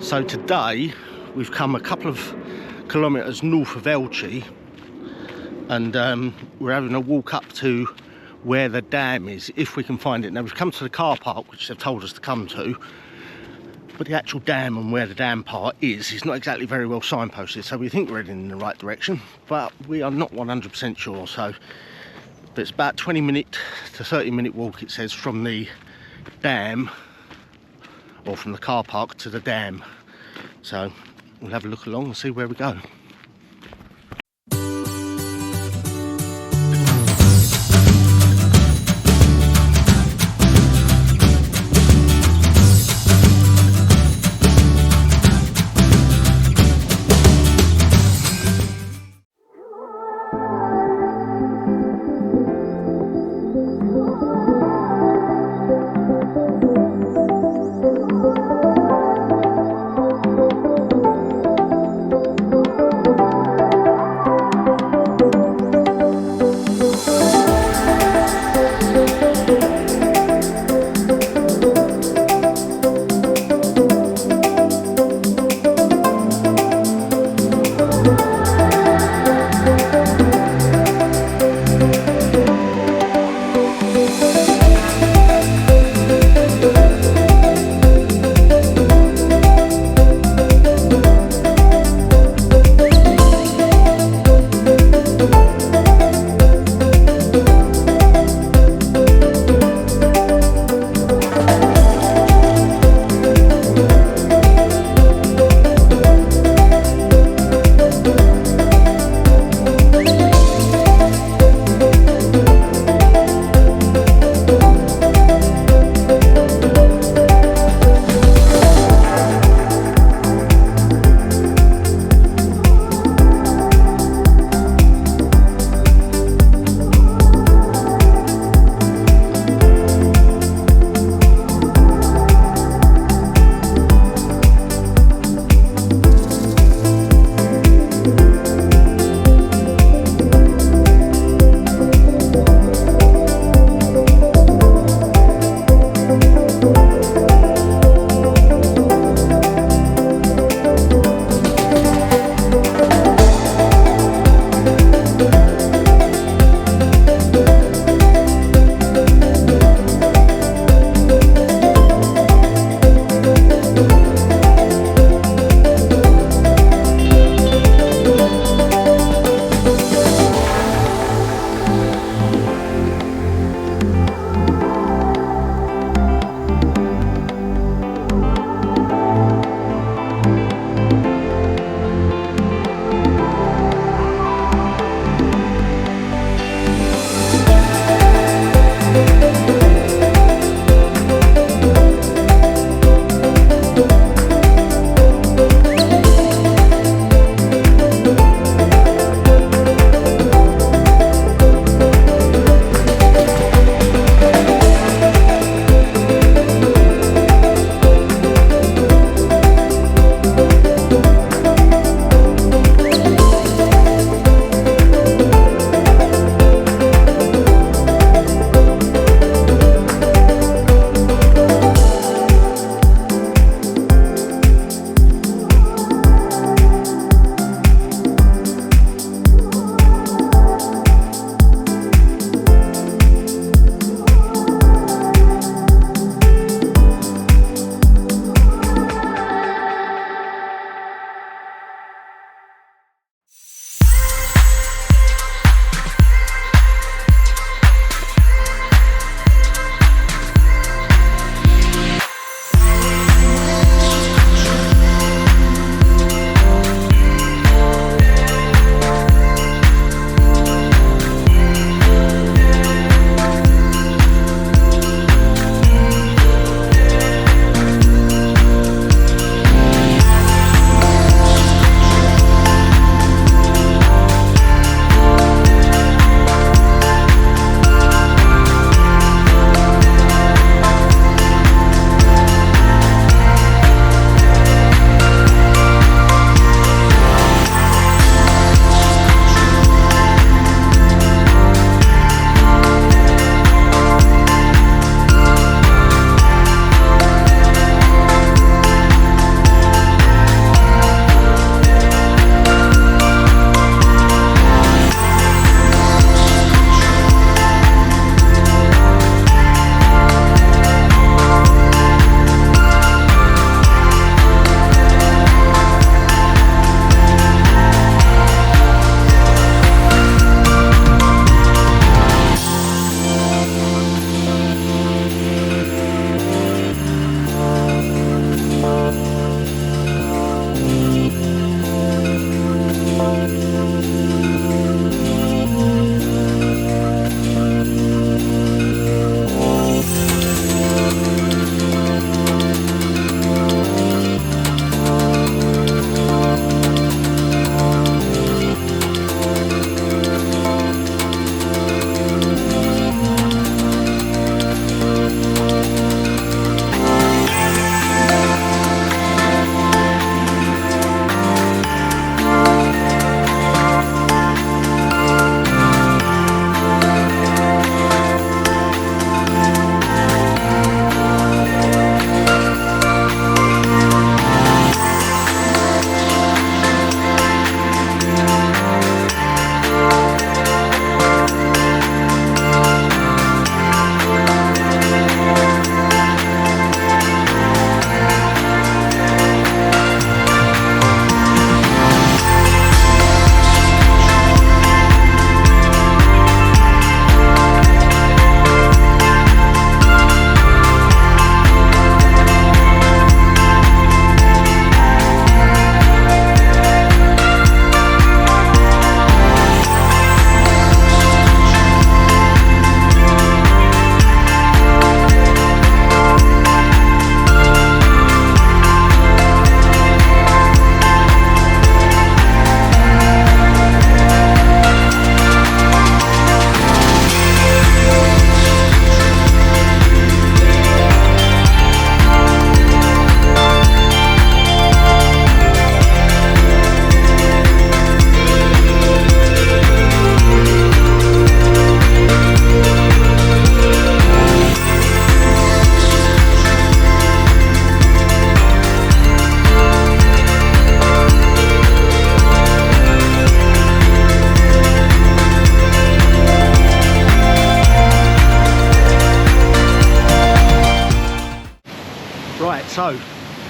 So today we've come a couple of kilometres north of Elche, and we're having a walk up to where the dam is, if we can find it. Now we've come to the car park, which they've told us to come to, but the actual dam and where the dam part is not exactly very well signposted, so we think we're heading in the right direction, but we are not 100% sure. So but it's about 20-minute to 30-minute walk, it says, from the dam, or from the car park to the dam. So we'll have a look along and see where we go.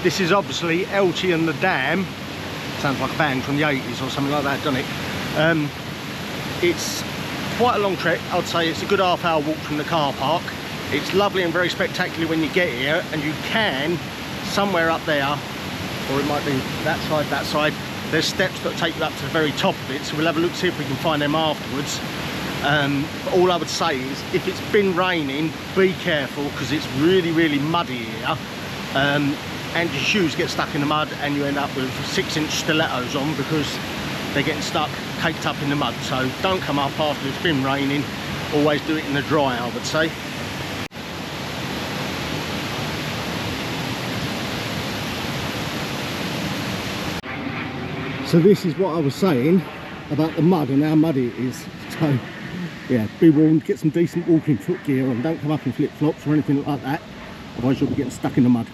This is obviously Elche and the Dam. Sounds like a band from the 80s or something like that, doesn't it? It's quite a long trek. I'd say it's a good half-hour walk from the car park. It's lovely and very spectacular when you get here, and you can, somewhere up there, or it might be that side, there's steps that take you up to the very top of it, so we'll have a look, see if we can find them afterwards. But all I would say is, if it's been raining, be careful, because it's really, really muddy here. And your shoes get stuck in the mud, and you end up with 6-inch stilettos on because they're getting stuck, caked up in the mud. So don't come up after it's been raining. Always do it in the dry, I would say. So this is what I was saying about the mud and how muddy it is. So yeah, be warned, get some decent walking foot gear on. Don't come up in flip-flops or anything like that, otherwise you'll be getting stuck in the mud.